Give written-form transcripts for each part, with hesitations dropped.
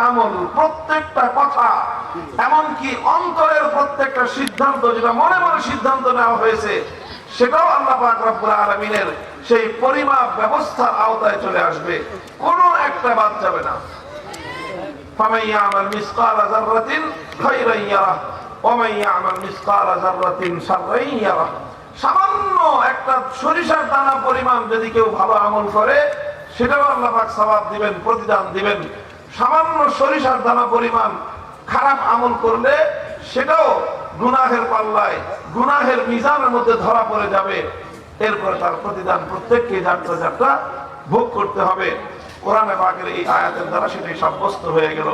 আমল, প্রত্যেকটা কথা, এমনকি অন্তরের প্রত্যেকটা সিদ্ধান্ত, যেটা মনে মনে সিদ্ধান্ত নেওয়া হয়েছে, সেটাও আল্লাহ পাক রব্বুল আলামিনের সেই পরিমাপ ব্যবস্থার আওতায় চলে আসবে, কোনো একটা বাদ যাবে না। ফামান ইয়ামাল মিসকালা যাররাতিন খায়রান ইয়ারাহ ওয়া মান ইয়ামাল মিসকালা যাররাতিন শাররান ইয়ারাহ। সামান্য একটা সরিষার দানা পরিমাণ যদি কেউ ভালো আমল করে, সেটাও আল্লাহ পাক সওয়াব দিবেন, প্রতিদান দিবেন। সামান্য সরিষার দানা পরিমাণ খারাপ আমল করলে সেটাও গুনাহের পাল্লায়, গুনাহের মিজানের মধ্যে ধরা পড়ে যাবে। এরপরে তার প্রতিদান প্রত্যেককে যাত্রা যাত্রা ভোগ করতে হবে। কোরআনে পাকের এই আয়াতের দ্বারা সেটাই সাব্যস্ত হয়ে গেল।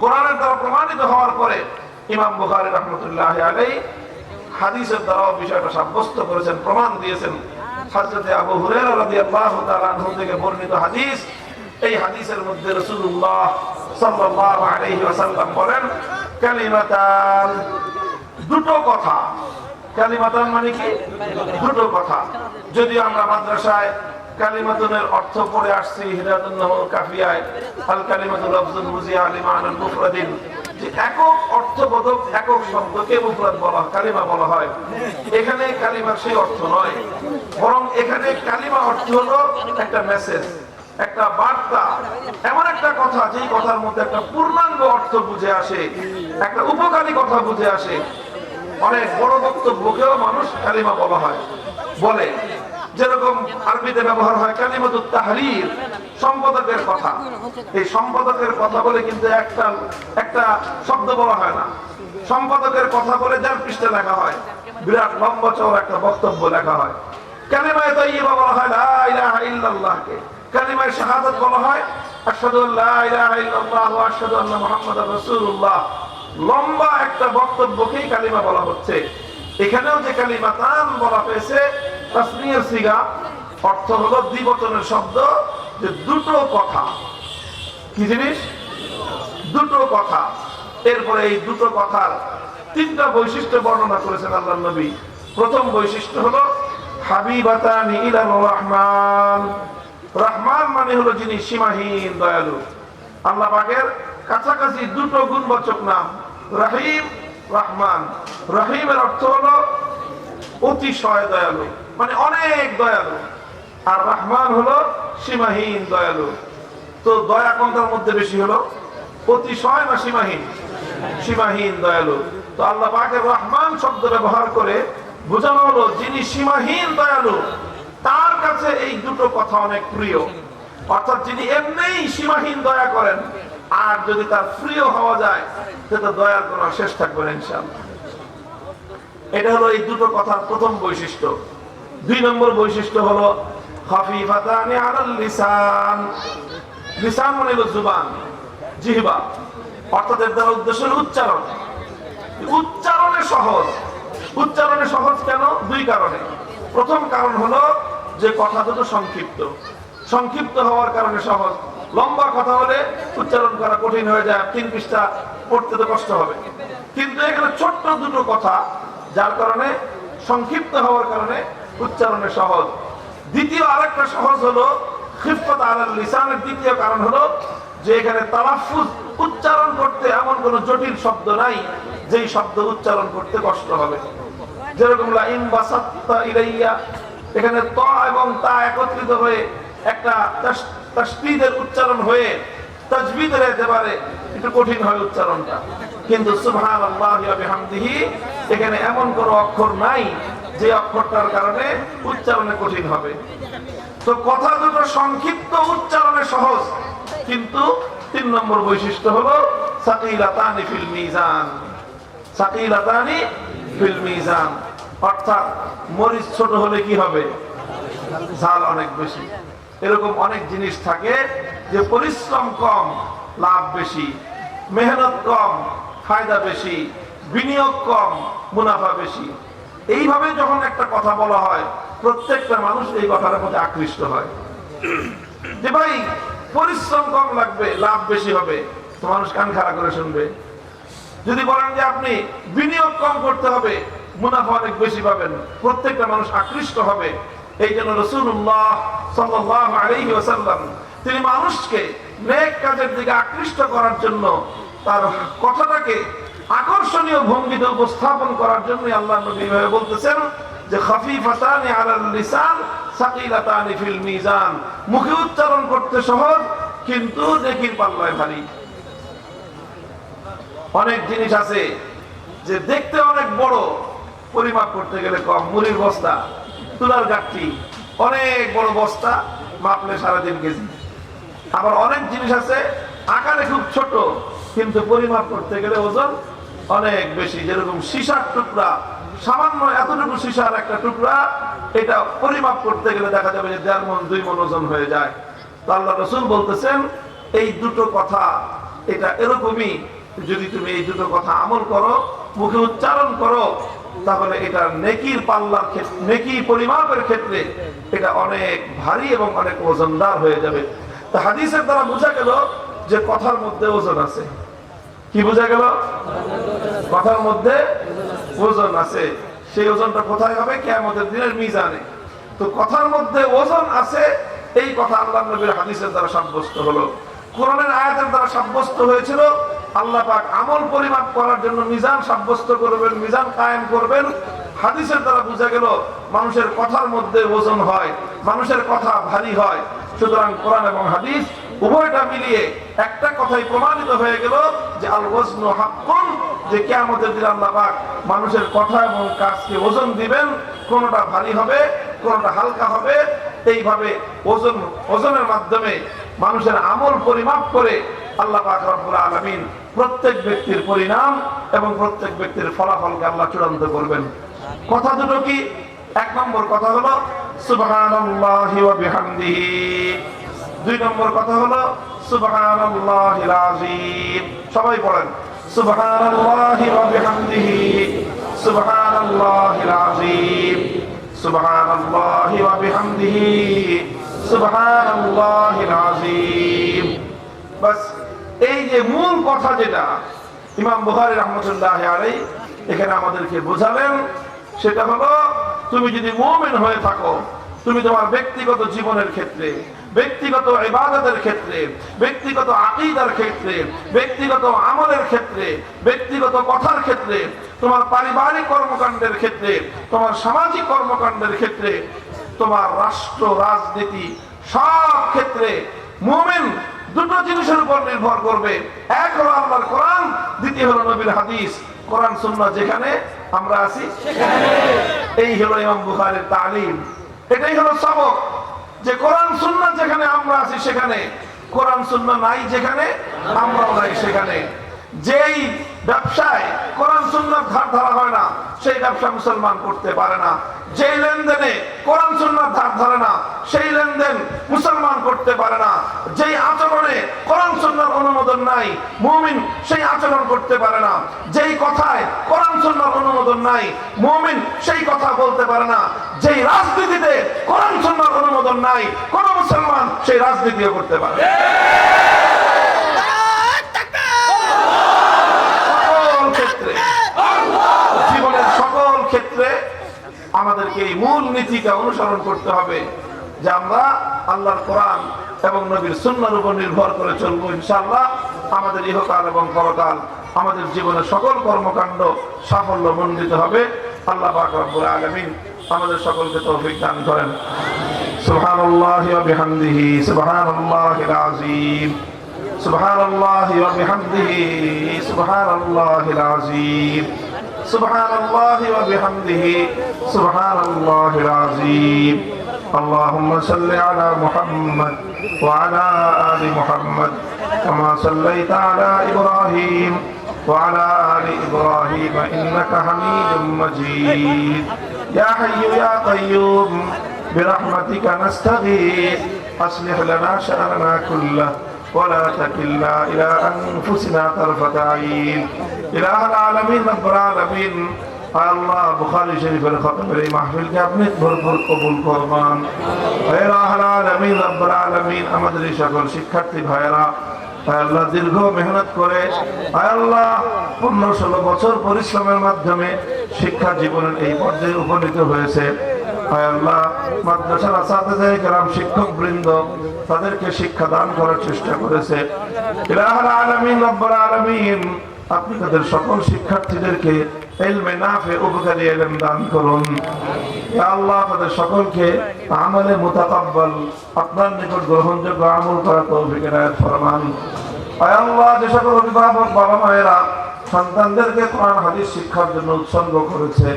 কোরআনের দ্বারা প্রমাণিত হওয়ার পরে ইমাম বুখারী রাহমাতুল্লাহি আলাইহি হাদিসের দ্বারাও বিষয়টা সাব্যস্ত করেছেন, প্রমাণ দিয়েছেন। হযরত আবু হুরায়রা রাদিয়াল্লাহু তাআলা আনহু থেকে বর্ণিত হাদিস, এই হাদিসের মধ্যে রাসূলুল্লাহ সাল্লাল্লাহু আলাইহি ওয়াসাল্লাম বলেন, কালিমাতান, দুটো কথা। কালিমাতান মানে কি? দুটো কথা। যদি আমরা মাদ্রাসায় কালিমাতুনের অর্থ পড়ে আসছি হিদায়াতুন নাহুল কাফিয়ায়, আল কালিমাতু লাফজুন মুজিয়া লিমানাল মুফরাদিন, যে একক অর্থবোধক একক শব্দকে মুফরাদ বলা, কালিমা বলা হয়। এখানে কালিমার সেই অর্থ নয়, বরং এখানে কালিমা অর্থ হলো একটা মেসেজ, একটা বার্তা, এমন একটা কথা যেই কথার মধ্যে একটা পূর্ণাঙ্গ অর্থ বুঝে আসে, একটা উপকারী কথা বুঝে আসে। অনেক বড় বক্তব্যকেও মানুষ কালিমা বলা হয়, বলে। যেরকম আরবিতে ব্যবহার হয় কালিমাতুত তাহরির, সম্পাদকের কথা। এই সম্পাদকের কথা বলে কিন্তু একটা শব্দ বলা হয় না, সম্পাদকের কথা বলে যার পৃষ্ঠে লেখা হয়, বিরাট লম্বা চওড়া একটা বক্তব্য লেখা হয়। কালিমায়ে তাইয়্যিবা বলা হয় লা ইলাহা ইল্লাল্লাহকে, কালিমায়ে শাহাদাত বলা হয় আশহাদু আল্লা ইলাহা ইল্লাল্লাহ ওয়া আশহাদু আন্না মুহাম্মাদার রাসূলুল্লাহ। লম্বা একটা বক্তব্যকেই কালিমা বলা হচ্ছে। এখানেও যে কালিমাতান বলা হয়েছে তাসনিয়ার সিগা, অর্থ হলো দ্বিবচনের শব্দ, যে দুটো কথা। কি জিনিস? দুটো কথা। এরপরে এই দুটো কথার তিনটা বৈশিষ্ট্য বর্ণনা করেছেন আল্লাহর নবী। প্রথম বৈশিষ্ট্য হলো হাবিবাতানি ইলার রহমান। রহমান মানে হলো যিনি সীমাহীন দয়ালু। আল্লাহ পাকের কাছাকাছি দুটো গুণবাচক নাম, রহিম, রহমান। রহিমের অর্থ হলো অতিশয় দয়ালু, মানে অনেক দয়ালু, আর রহমান হলো সীমাহীন দয়ালু। তো দয়া কোনটার মধ্যে বেশি হলো? অতিশয় না সীমাহীন? সীমাহীন দয়ালু। তো আল্লাহ পাকের রহমান শব্দ ব্যবহার করে বোঝানো হলো যিনি সীমাহীন দয়ালু, তার কাছে এই দুটো কথা অনেক প্রিয়। অর্থাৎ যিনি এমনিই সীমাহীন দয়া করেন, আর যদি তার প্রিয় হওয়া যায়, সেটা দয়ার কোনো শেষ থাকবে না ইনশাআল্লাহ। এটা হলো এই দুটো কথার প্রথম বৈশিষ্ট্য। দুই নম্বর বৈশিষ্ট্য হলো খাফিফাতানি আলাল লিসান। লিসান মানে হলো জুবান, জিহ্বা, অর্থাৎ এর দ্বারা উদ্দেশ্য হলো উচ্চারণ। উচ্চারণে সহজ। উচ্চারণে সহজ কেন? দুই কারণে। প্রথম কারণ হলো যে কথা দুটো সংক্ষিপ্ত। সংক্ষিপ্ত হওয়ার কারণে সহজ। লম্বা কথা হলে উচ্চারণ করা কঠিন হয়ে যায়, 3 পৃষ্ঠা পড়তে তো কষ্ট হবে। কিন্তু এখানে ছোট্ট দুটো কথা, যার কারণে সংক্ষিপ্ত হওয়ার কারণে উচ্চারণে সহজ। দ্বিতীয় আরেকটা সহজ হলো খিফাত আলাল লিসানের দ্বিতীয় কারণ হলো যে এখানে তালাফফুজ, উচ্চারণ করতে এমন কোন জটিল শব্দ নাই যেই শব্দ উচ্চারণ করতে কষ্ট হবে। যেরকম লা ইন বাসাত্তা ইলাইয়া, এখানে ত এবং তা একত্রিত হয়ে একটা তাসদীদের উচ্চারণ হয়ে তাজবিদের একেবারে একটু কঠিন হয় উচ্চারণটা। কিন্তু সুবহানাল্লাহি ওয়া বিহামদিহি, এখানে এমন কোন অক্ষর নাই যে অক্ষরটার কারণে উচ্চারণে কঠিন হবে। তো কথা দুটো সংক্ষিপ্ত, উচ্চারণে সহজ। কিন্তু 3 নম্বর বৈশিষ্ট্য হলো সাকিলাতানি ফিল মিজান। সাকিলাতানি ফিল মিজান, অর্থাৎ মরিচ ছোট হলে কি হবে? ঝাল অনেক বেশি। এরকম অনেক জিনিস থাকে যে পরিশ্রম কম, লাভ বেশি, মেহনত কম, ফায়দা বেশি, বিনিয়োগ কম, মুনাফা বেশি। এইভাবে যখন একটা কথা বলা হয়, প্রত্যেকটা মানুষ এই কথার মধ্যে আকৃষ্ট হয় যে ভাই পরিশ্রম কম লাগবে, লাভ বেশি হবে, তো মানুষ কান খাড়া করে শুনবে। যদি বলেন যে আপনি বিনিয়োগ কম করতে হবে, মুনাফা অনেক বেশি পাবেন, প্রত্যেকটা মানুষ আকৃষ্ট হবে। এই জন্য রাসূলুল্লাহ সাল্লাল্লাহু আলাইহি ওয়াসাল্লাম তিনি মানুষকে নেক কাজের দিকে আকৃষ্ট করার জন্য, তার কথাটাকে আকর্ষণীয় ভঙ্গিতে উপস্থাপন করার জন্য আল্লাহ নবী ভাবে বলতেছেন যে খাফিফাতানি আলাল লিসান সাকিলাতানি ফিল মিজান, মুখে উচ্চারণ করতে সহজ কিন্তু নেকির পাল্লায় ভারী। অনেক জিনিস আছে যে দেখতে অনেক বড়, পরিমাপ করতে গেলে কম। মুড়ির বস্তা, তুলার গাঠি, অনেক বড় বস্তা, মাপলে 3.5 কেজি। আবার অনেক জিনিস আছে আকারে খুব ছোট কিন্তু পরিমাপ করতে গেলে ওজন অনেক বেশি। যেরকম সীসার টুকরা, সামান্য এতটুকু সীসার একটা টুকরা, এটা পরিমাপ করতে গেলে দেখা যাবে যে 1.5 মণ 2 মণ ওজন হয়ে যায়। তো আল্লাহ রাসূল বলতেছেন এই দুটো কথা এটা এরকমই, যদি তুমি এই দুটো কথা আমল করো, মুখে উচ্চারণ করো, তাহলে এটা নেকির পাল্লার ক্ষেত্রে, নেকি পরিমাপের ক্ষেত্রে এটা অনেক ভারী এবং অনেক ওজনদার হয়ে যাবে। তো হাদিসের দ্বারা বোঝা গেল যে কথার মধ্যে ওজন আছে। কি বোঝা গেল? কথার মধ্যে ওজন আছে। সেই ওজনটা কোথায় হবে? কিয়ামতের দিনের মিজানে। তো কথার মধ্যে ওজন আছে, এই কথা আল্লাহ নবীর হাদিসের দ্বারা সাব্যস্ত হলো। কোরআনের আয়াতের দ্বারা সাব্যস্ত হয়েছিল আল্লাহ পাক আমল পরিমাপ করার জন্য মিজান সাব্যস্ত করবেন, মিজান কায়েম করবেন। হাদিসের দ্বারা বোঝা গেল মানুষের কথার মধ্যে ওজন হয়, মানুষের কথা ভারী হয়। সুতরাং কোরআন এবং হাদিস উভয়টা মিলিয়ে একটা কথাই প্রমাণিত হয়ে গেল যে আল ওয়াজনু হাক্কুন, যে কিয়ামতের দিন আল্লাহ পাক মানুষের কথা এবং কাজকে ওজন দিবেন। কোনটা ভারী হবে, কোনটা হালকা হবে। এইভাবে ওজনের মাধ্যমে মানুষের আমল পরিমাপ করে আল্লাহ পাক রব্বুল আলামিন প্রত্যেক ব্যক্তির পরিণাম এবং প্রত্যেক ব্যক্তির ফলাফলকে আল্লাহ চূড়ান্ত করবেন। কথা দুটো কি? 1 নম্বর কথা হলো সুবহানাল্লাহি ওয়া বিহামদিহি। 2 নম্বর কথা হলো সুবহানাল্লাহিল আযীম। সবাই পড়েন সুবহানাল্লাহি ওয়া বিহামদিহি, সুবহানাল্লাহিল আযীম, সুবহানাল্লাহি ওয়া বিহামদিহি, সুবহানাল্লাহিল আযীম। বাস এই যে মূল কথা, যেটা ইমাম বুখারী রাহমাতুল্লাহি আলাইহি এখানে আমাদেরকে বোঝালেন, সেটা হলো তুমি যদি মুমিন হয়ে থাকো, তুমি তোমার ব্যক্তিগত জীবনের ক্ষেত্রে, ব্যক্তিগত ইবাদতের ক্ষেত্রে, ব্যক্তিগত আকীদার ক্ষেত্রে, ব্যক্তিগত আমলের ক্ষেত্রে, ব্যক্তিগত কথার ক্ষেত্রে, তোমার পারিবারিক কর্মকাণ্ডের ক্ষেত্রে, তোমার সামাজিক কর্মকাণ্ডের ক্ষেত্রে, তোমার রাষ্ট্র রাজনীতি সব ক্ষেত্রে মুমিন দুটো জিনিসের উপর নির্ভর করবে। এক হলো আল্লাহর কোরআন, দ্বিতীয় হলো নবীর হাদিস। কোরআন সুন্নাহ যেখানে আমরা আছি সেখানে। এই হলো ইমাম বুখারীর তালিম, এটাই হলো সবক, যে কোরআন সুন্নাহ যেখানে আমরা আছি সেখানে, কোরআন সুন্নাহ নাই যেখানে আমরাও নাই সেখানে। যেই ব্যবসায় কোরআন সুন্নাহর ধার ধরা হয় না, সেই ব্যবসা মুসলমান করতে পারে না। যেই লেনদেনে কোরআন সুন্নাহর ধার ধরে না, সেই লেনদেন মুসলমান করতে পারে না। যেই আচরণে কোরআন সুন্নাহর অনুমোদন নাই, মুমিন সেই আচরণ করতে পারে না। যেই কথায় কোরআন সুন্নাহর অনুমোদন নাই, মুমিন সেই কথা বলতে পারে না। যেই রাজনীতিতে কোরআন সুন্নাহর অনুমোদন নাই, কোন মুসলমান সেই রাজনীতিও করতে পারে না। জীবনের সকল ক্ষেত্রে আমাদেরকে এই মূল নীতিটা অনুসরণ করতে হবে যে আমরা আল্লাহর কোরআন এবং নবীর সুন্নাহর উপর নির্ভর করে চলবো। ইনশাআল্লাহ আমাদের ইহকাল এবং পরকাল, আমাদের জীবনের সকল কর্মকাণ্ড সাফল্য মণ্ডিত হবে। আল্লাহ পাক রব্বুল আলামিন আমাদের সকলকে তৌফিক দান করেন। সুবহানাল্লাহি ওয়া বিহামদিহি, সুবহানাল্লাহিল আযীম, সুবহানাল্লাহি ওয়া বিহামদিহি, সুবহানাল্লাহিল আযীম, সুবহানাল্লাহি ওয়া বিহামদিহি, সুবহানাল্লাহিল আযীম। اللهم صل على محمد وعلى آل محمد كما صليت على إبراهيم وعلى آل إبراهيم إنك حميد مجيد. يا حي يا قيوم برحمتك نستغيث أصلح لنا شأننا كله ولا تكلنا إلى أنفسنا طرفة عين. إله العالمين رب العالمين আল্লাহ বুখারী শরীফের খতমের এই মাহফিলকে আপনি ভরপুর কবুল করবেন। হে রাব্বুল আলামিন, রব্বুল আলামিন আমাদের এই সকল শিক্ষার্থী ভাইয়েরা আল্লাহ দীর্ঘ মেহনত করে আল্লাহ 15-16 বছর পরিশ্রমের মাধ্যমে শিক্ষা জীবনের এই পর্যায়ে উপনীত হয়েছে। হায় আল্লাহ মাদ্রাসার আসাতিজা کرام শিক্ষক বৃন্দ তাদেরকে শিক্ষা দান করার চেষ্টা করেছে ইলাহুল আলামিন রব্বুল আলামিন আপনি তাদের সকল শিক্ষার্থীদেরকে ইলমে নাফে উপকারী ইলম দান করুন ইয়া আল্লাহ তাদের সকলকে আমলে মুতাকাব্বাল আপনার নিকট গ্রহণযোগ্য আমল করার তৌফিক এনায়েত ফরমান আয় আল্লাহ যে সকল অভিভাবক বাবা মায়েরা সন্তানদেরকে কোরআন হাদিস শিক্ষার জন্য উৎসর্গ করেছে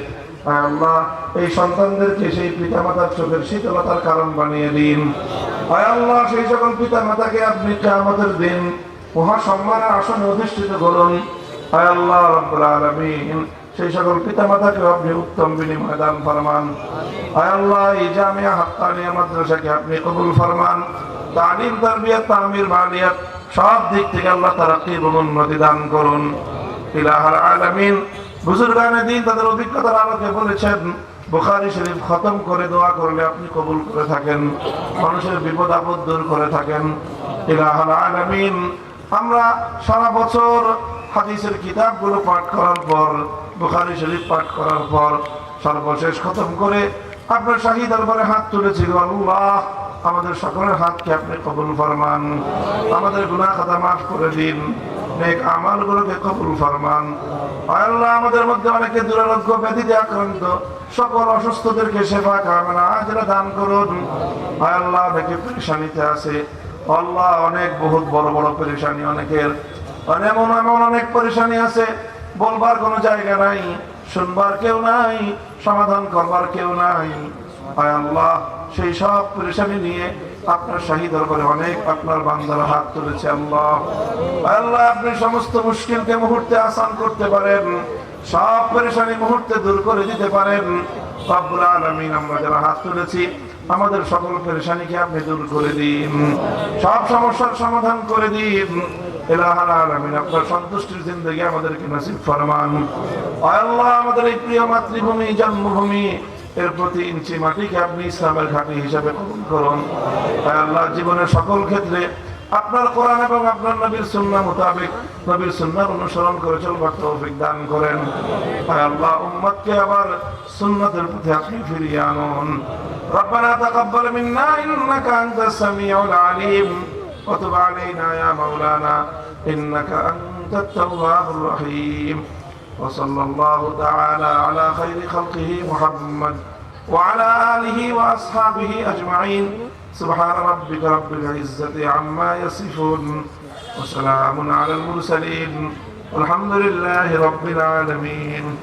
আয় আল্লাহ এই সন্তানদেরকে সেই পিতামাতার চোখের শীতলতার কারণ বানিয়ে দিন আয় আল্লাহ সেই সকল পিতামাতাকে আপনি কিয়ামতের দিন মহা সম্মানের আসনে অধিষ্ঠিত করুন আয় আল্লাহ রাব্বুল আলামিন সেই সকল পিতামাতাকে আপনি উত্তম বিনিময় দান ফরমান আয় আল্লাহ এই জামিয়া হাক্কানিয়া মাদ্রাসাকে আপনি কবুল ফরমান তালিম তারবিয়াত তামির মালিয়াত সব দিক থেকে আল্লাহ তারাক্কি এবং উন্নতি দান করুন ইলাহুল আলামিন বুজুর্গানে দিন তাদের অভিজ্ঞতার আলোকে বলেছেন বুখারী শরীফ খতম করে দোয়া করলে আপনি কবুল করে থাকেন মানুষের বিপদ আপদ দূর করে থাকেন ইলাহুল আলামিন আমরা সারা বছর হাদিসের কিতাবগুলো পাঠ করার পর বুখারী শরীফ পাঠ করার পর সর্বশেষ খতম করে আপনার শাহী দরবারে হাত তুলেছি আল্লাহ আমাদের সকলের হাতকে আপনি কবুল ফরমান আমাদের গুনাহ খাতা মাফ করে দিন নেক আমলগুলোকে কবুল ফরমান আল্লাহ আমাদের মধ্যে অনেকে দুরারোগ্য ব্যাধিতে আক্রান্ত সকল অসুস্থদেরকে সেবা কামনা আজরা দান করুন আল্লাহ অনেকে পেরেশানিতে আছে আল্লাহ অনেক বহুত বড় বড় পেরেশানি অনেকের এমন এমন অনেক পেরেশানি আছে বলবার কোনো জায়গা নাই শুনবার কেউ নাই সমাধান করবার কেউ নাই আল্লাহ সেই সব পেরেশানি নিয়ে আপনার শাহী দরবারে অনেক আপনার বান্দারা হাত তুলেছে আল্লাহ আল্লাহ আপনি সমস্ত মুশকিলকে মুহূর্তে আসান করতে পারেন সব পেরেশানি মুহূর্তে দূর করে দিতে পারেন রব্বুল আলামিন আমরা যারা হাত তুলেছি আমাদের সকল পেরেশানিকে আপনি দূর করে দিন সব সমস্যার সমাধান করে দিন ইলাহুল আলামিন আপনার সন্তুষ্টির জিন্দেগি আমাদেরকে নসিব ফরমান আল্লাহ আমাদের এই প্রিয় মাতৃভূমি জন্মভূমি এর প্রতি ইঞ্চি মাটিকে আপনি ইসলামের ঘাঁটি হিসাবে কবুল করুন আল্লাহ জীবনের সকল ক্ষেত্রে আপনার কোরআন এবং আপনার নবীর সুন্নাহ মোতাবেক নবীর সুন্নাহ অনুসরণ করে চলবার তৌফিক দান করেন আল্লাহ উম্মতকে আবার সুন্নাতের পথে আপনি ফিরিয়ে আনুন রব্বানা তাকাব্বাল মিন্না ইন্নাকা আনতাস সামিউল আলিম ওয়া তুব আলাইনা ইয়া মাওলানা ইন্নাকা আনতাত তাওয়াবুর রহিম وصلى الله تعالى على خير خلقه محمد وعلى آله وأصحابه أجمعين سبحان ربك رب العزة عما يصفون وسلام على المرسلين والحمد لله رب العالمين